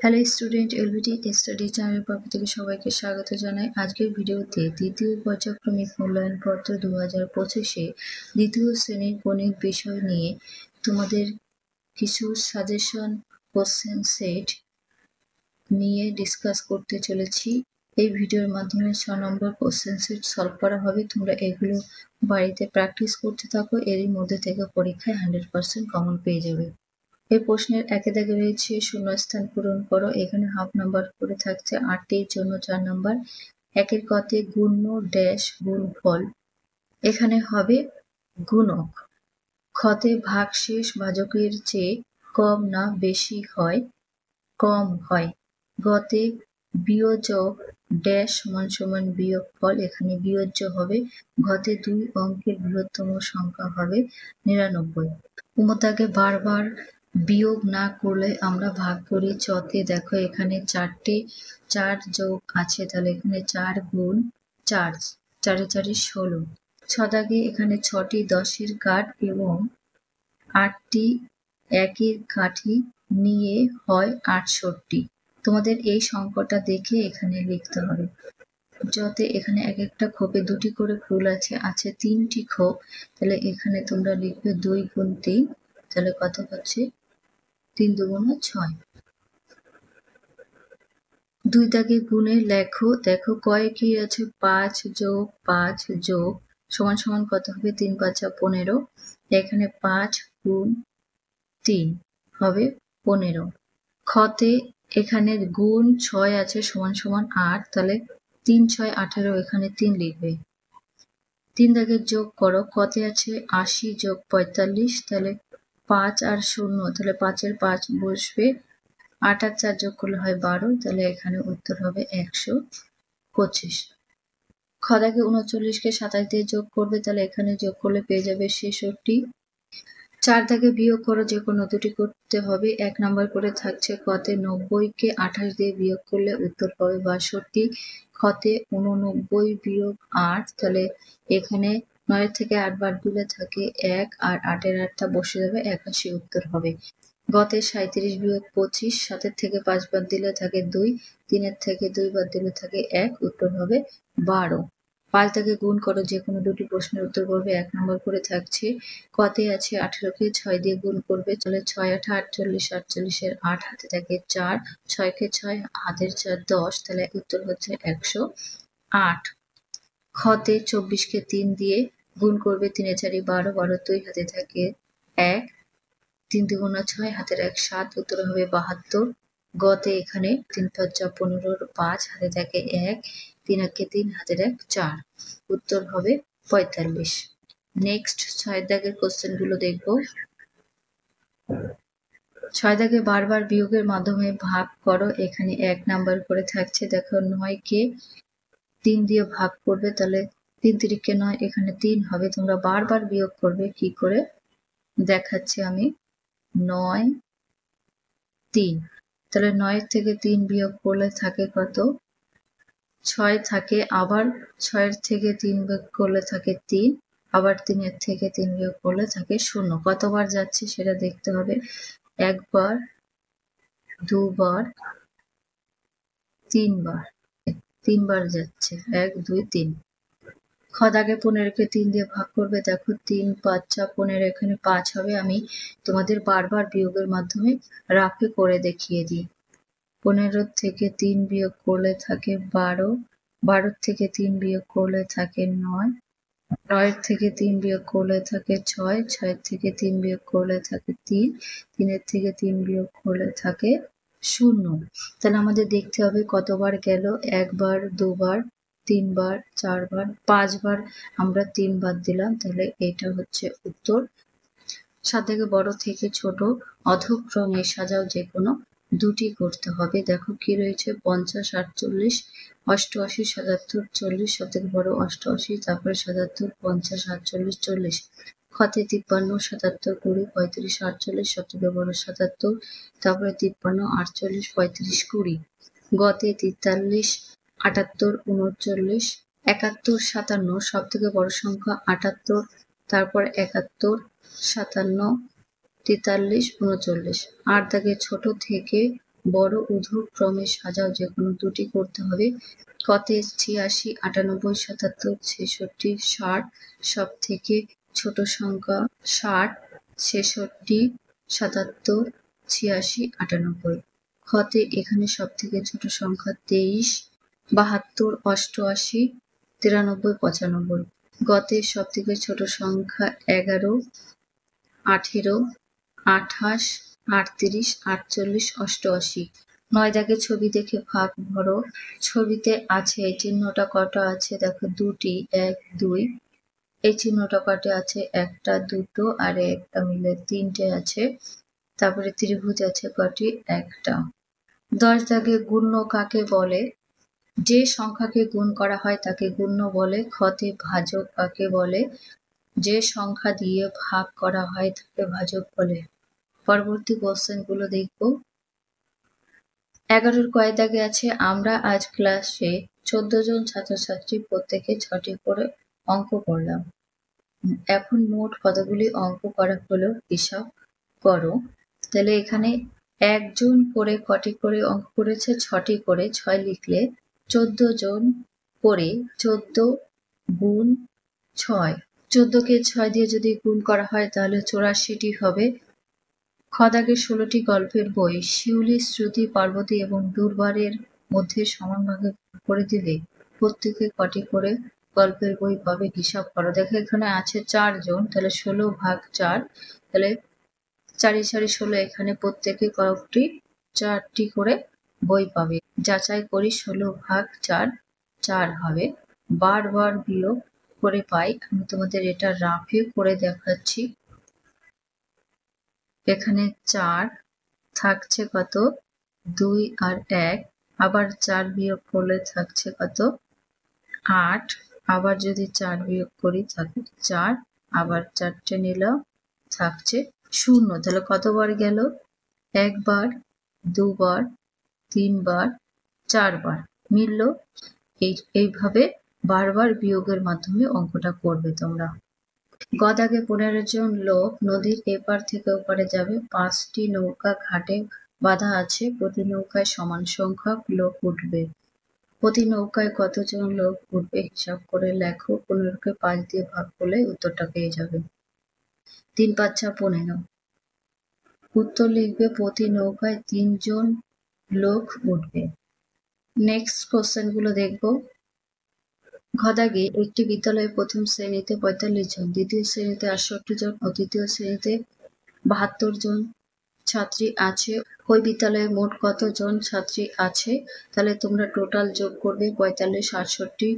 Hello student, LBT study channel পক্ষ থেকে সবাইকে স্বাগত জানাই। আজকের ভিডিওতে দ্বিতীয় পর্যায়ক্রমিক মূল্যায়নপত্র 2025-এ দ্বিতীয় শ্রেণীর গণিত বিষয় নিয়ে তোমাদের কিছু সাজেশন কোশ্চেন সেট নিয়ে ডিসকাস করতে চলেছি। এই ভিডিওর মাধ্যমে 6 নম্বর কোশ্চেন সেট সলভ করা হবে। তোমরা এগুলো বাড়িতে প্র্যাকটিস করতে থাকো, এরই মধ্যে থেকে পরীক্ষায় 100% কমন পেয়ে যাবে। এই প্রশ্নের একে দাগে রয়েছে শূন্যস্থান পূরণ করো। এখানে হাফ নাম্বার করে থাকছে 8টির জন্য 4 নাম্বার। একের কতে গুণ্য ড্যাশ গুণফল, এখানে হবে গুণক। খতে ভাগশেষ ভাজকের চেয়ে কম না বেশি হয়, কম হয়। গতে বিয়োজক ড্যাশ সমান সমান বিয়োগফল, এখানে বিয়োজ্য হবে। ঘতে 2 অঙ্কের বৃহত্তম সংখ্যা হবে 99। উমতাকে বারবার বিয়োগ না করলে আমরা ভাগ করি চতে। দেখো এখানে 4 যোগ আছে, তাহলে এখানে 4 গুণ 4, 4 4 16। ছদাগে এখানে 6টি 10-এর কাঠ এবং 8টি একের কাঠি নিয়ে হয় 68। তোমাদের এই সংখ্যাটা দেখে এখানে লিখতে হবে। যতে এখানে এক একটা খোপে 2টি করে ফুল আছে 3টি খোপ, তাহলে এখানে তোমরা লিখবে 2 গুণ 3, তাহলে কত হচ্ছে 3 দুগুণ 6। 2 দাগে গুণে লেখো। দেখো কয় কি আছে, 5 যোগ 5 যোগ সমান সমান কত হবে 3 5 15। এখানে 5 গুণ 3 হবে 15। খতে এখানে গুণ 6 আছে সমান সমান 8, তাহলে 3 6 18, এখানে 3 লিখবে। 3 দাগে যোগ করো। কতে আছে 80 যোগ 45, তাহলে 5 আর 0, তাহলে 5 এর 5 বসবে। 8 আর 4 যোগ করলে হয় 12, তাহলে এখানে উত্তর হবে 125। খ দাগে 39কে 27 দিয়ে যোগ করবে, তাহলে এখানে যোগ করলে পেয়ে যাবে 66। 4 দাগে বিয়োগ করো, যে কোনো দুটি করতে হবে। 1 নাম্বার করে থাকছে কতে 90কে 28 দিয়ে বিয়োগ করলে উত্তর হবে 62। খতে 89 বিয়োগ 8, তাহলে এখানে 9 থেকে 8 বাদ দিলে থাকে 1, আর 8 এর 8টা বসে যাবে, 81 উত্তর হবে। গতে 37 বিয়োগ 25, 7 থেকে 5 বাদ দিলে থাকে 2, 3 থেকে 2 বাদ দিলে থাকে 1, উত্তর হবে 12। 5 দাগে গুণ করো, যে কোনো দুটি প্রশ্নের উত্তর করবে। 1 নম্বর করে থাকছে কতে আছে 18কে 6 দিয়ে গুণ করবে, তাহলে 6 8 48, 48 এর 8 হাতে থাকে 4, 6কে 6 হাতের 4 10, তাহলে উত্তর হচ্ছে 108। খতে 24কে 3 দিয়ে গুণ করবে, 3 4 12, 12 2 হাতে থাকে 1, 3 2 6 হাতের 1 7, উত্তর হবে 72। গতে এখানে 3 5 15, 5 হাতে থাকে 1, 3 1 3 হাতের 1 4, উত্তর হবে 45। নেক্সট 6 দাগের কোশ্চেন গুলো দেখবো। 6 দাগে বারবার বিয়োগের মাধ্যমে ভাগ করো। এখানে 1 নাম্বার করে থাকছে। দেখো 9কে 3 দিয়ে ভাগ করবে, তাহলে 3 3 9, এখানে 3 হবে। তোমরা বারবার বিয়োগ করবে, কি করে দেখাচ্ছি আমি। 9 3, তাহলে 9 থেকে 3 বিয়োগ করলে থাকে কত 6 থাকে, আবার 6 থেকে 3 বিয়োগ করলে থাকে 3, আবার 3 থেকে 3 বিয়োগ করলে থাকে 0। কতবার যাচ্ছে সেটা দেখতে হবে। একবার, দুবার, 3 বার, 3 বার যাচ্ছে, 1 2 3। খ দাগে 15কে 3 দিয়ে ভাগ করবে। দেখো 3 5 15, এখানে 5 হবে। আমি তোমাদের বারবার বিয়োগের মাধ্যমে রাফে করে দেখিয়ে দিই। 15 থেকে 3 বিয়োগ করলে থাকে 12, 12 থেকে 3 বিয়োগ করলে থাকে 9, 9 থেকে 3 বিয়োগ করলে থাকে 6, 6 থেকে 3 বিয়োগ করলে থাকে 3, 3 থেকে 3 বিয়োগ করলে থাকে 0। তাহলে আমাদের দেখতে হবে কতবার গেল। 1 বার, 2 বার, 3 বার, 4 বার, 5 বার আমরা 3 বাদ দিলাম, তাহলে এটা হচ্ছে উত্তর। 7 থেকে বড় থেকে ছোট অধক্রমে সাজাও, যে কোনো দুটি করতে হবে। দেখো কি রয়েছে, 50 48, 88 77 40, সব থেকে বড় 88, তারপরে 77 50 48 40। খতে 53 77 20 35 48, সব থেকে বড় 77, তারপরে 53 48 35 20। গতে 43 78 39 71 57, সব থেকে বড় সংখ্যা 78, তারপর 71 57 43 39। 8 দাগে ছোট থেকে বড় উর্ধ্ব ক্রমে সাজাও, যে কোনো দুটি করতে হবে। কতে 86, 98, 77, 66, 60, সব থেকে ছোট সংখ্যা 60, 66, 77, 86, 98। খতে এখানে সব থেকে ছোট সংখ্যা 23, 72, 88, 93, 95। গতে সব থেকে ছোট সংখ্যা 11, 18, 28, 38, 48, 88। 9 দাগে ছবি দেখে ভাগ ভরো। ছবিতে আছে এই চিহ্নটা কটা আছে দেখো, দুটি, 1, 2। এই চিহ্নটা কটা আছে, একটা, দুটো আর একটা মিলে 3টে আছে। তারপরে ত্রিভুজ আছে কটি, একটা। 10 দাগে গুণ্য কাকে বলে? যে সংখ্যাকে গুণ করা হয় তাকে গুণ্য বলে। খতে ভাজক কাকে বলে? যে সংখ্যা দিয়ে ভাগ করা হয় তাকে ভাজক বলে। পরবর্তী কোশ্চেন গুলো দেখবো। 11 কয় দাগে আছে, আমরা আজ ক্লাসে 14 জন ছাত্রছাত্রী প্রত্যেকে 6টি করে অঙ্ক করলাম। এখন মোট কতগুলি অঙ্ক করা হলো হিসাব করো। তাহলে এখানে একজন করে কটি করে অঙ্ক করেছে, 6টি করে। 6 লিখলে 14 জন করে 14 গুণ 6, 14কে 6 দিয়ে যদি গুণ করা হয় তাহলে 84টি হবে। খ দাগে 16টি গল্পের বই শিউলি, শ্রুতি, পার্বতী এবং দুর্বারের মধ্যে সমান ভাগে ভাগ করে দিলে প্রত্যেকে কটি করে গল্পের বই পাবে হিসাব করো। দেখো এখানে আছে 4 জন, তাহলে 16 ভাগ 4, তাহলে 4 4 16। এখানে প্রত্যেকে কয়েকটি 4টি করে বই পাবে। যাচাই করি, 16 ভাগ 4 4 হবে। বারবার বিয়োগ করে পাই। আমি তোমাদের এটা রাফে করে দেখাচ্ছি। এখানে 4 থাকছে কত, 2 আর 1, আবার 4 বিয়োগ করলে থাকছে কত, 8, আবার যদি 4 বিয়োগ করি থাকে 4, আবার 4টে নিলাম থাকছে 0। তাহলে কতবার গেল, একবার, দুবার, 3 বার, 4 বার মিলল। এইভাবে বারবার বিয়োগের মাধ্যমে অঙ্কটা করবে তোমরা। গ দাগে 15 জন লোক নদীর এপার থেকে ওপারে যাবে। 5টি নৌকা ঘাটে বাঁধা আছে, প্রতি নৌকায় সমান সংখ্যক লোক উঠবে। প্রতি নৌকায় কতজন লোক উঠবে হিসাব করে লেখো। 15কে 5 দিয়ে ভাগ করলে উত্তরটা পেয়ে যাবে। 3 5 15। উত্তর লিখবে, প্রতি নৌকায় 3 জন লোক উঠবে। নেক্সট কোশ্চেন গুলো দেখবো। ঘ দাগে একটি বিদ্যালয়ে প্রথম শ্রেণীতে 45 জন, দ্বিতীয় শ্রেণীতে 68 জন ও তৃতীয় শ্রেণীতে 72 জন ছাত্রী আছে। ওই বিদ্যালয়ে মোট কতজন ছাত্রী আছে? তাহলে তোমরা টোটাল যোগ করবে, 45, 68,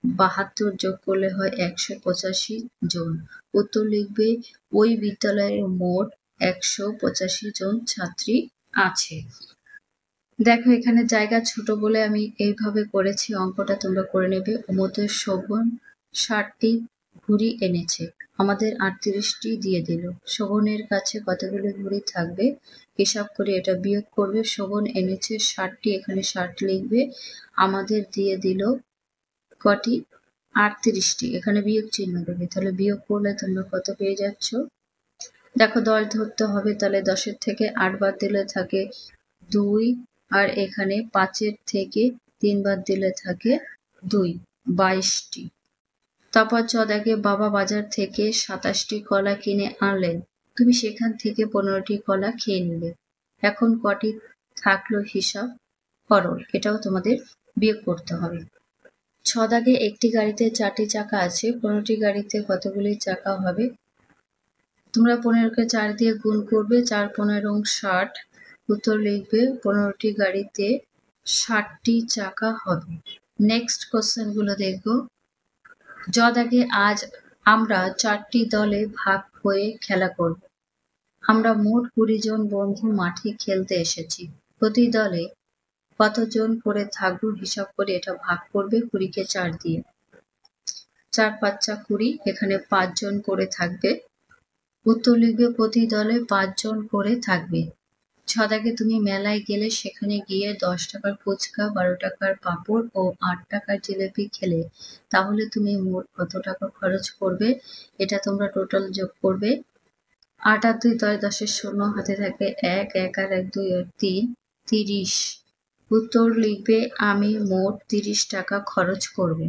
72 যোগ করলে হয় 185 জন। উত্তর লিখবে, ওই বিদ্যালয়ে মোট 185 জন ছাত্রী আছে। দেখো এখানে জায়গা ছোট বলে আমি এইভাবে করেছি, অঙ্কটা তোমরা করে নেবে। ওমদের শোভন 60টি ঘুড়ি এনেছে, আমাদের 38টি দিয়ে দিল। শোভনের কাছে কতগুলো ঘুড়ি থাকবে হিসাব করে এটা বিয়োগ করবে। শোভন এনেছে 60টি, এখানে 60 লিখবে। আমাদের দিয়ে দিল কটি, 38টি, এখানে বিয়োগ চিহ্ন দেবে। তাহলে বিয়োগ করলে তোমরা কত পেয়ে যাচ্ছ। দেখো 10 ধরতে হবে, তাহলে 10-এর থেকে 8 বাদ দিলে থাকে 2, আর এখানে 5-এর থেকে 3 বাদ দিলে থাকে 2, 22টি। তারপর 14 দাগে বাবা বাজার থেকে 27টি কলা কিনে আনলেন, তুমি সেখান থেকে 15টি কলা খেয়ে নিলে। এখন কটি থাকলো হিসাব করো, এটাও তোমাদের বিয়োগ করতে হবে। 6 দাগে একটি গাড়িতে 4টি চাকা আছে, 15টি গাড়িতে কতগুলি চাকা হবে? তোমরা 15কে 4 দিয়ে গুণ করবে, 4 15 60। উত্তর লিখবে, 15টি গাড়িতে 60টি চাকা হবে। নেক্সট কোশ্চেন গুলো দেখবো। জ দাগে আজ আমরা 4টি দলে ভাগ হয়ে খেলা করব। আমরা মোট 20 জন বন্ধু মাঠে খেলতে এসেছি। প্রতি দলে কতজন করে থাকবো হিসাব করে এটা ভাগ করবে 20কে 4 দিয়ে। 4 5 20, এখানে 5 জন করে থাকবে। উত্তর লিখবে, প্রতি দলে 5 জন করে থাকবে। 6 দাগে তুমি মেলায় গেলে, সেখানে গিয়ে 10 টাকার ফুচকা, 12 টাকার পাঁপড় ও 8 টাকার জিলেপি খেলে, তাহলে তুমি মোট কত টাকা খরচ করবে? এটা তোমরা টোটাল যোগ করবে। 8 আর 2 10, 10-এর শূন্য হাতে থাকে 1, 1 আর 1 2 আর 3, 30। উত্তর লিখবে আমি মোট 30 টাকা খরচ করব।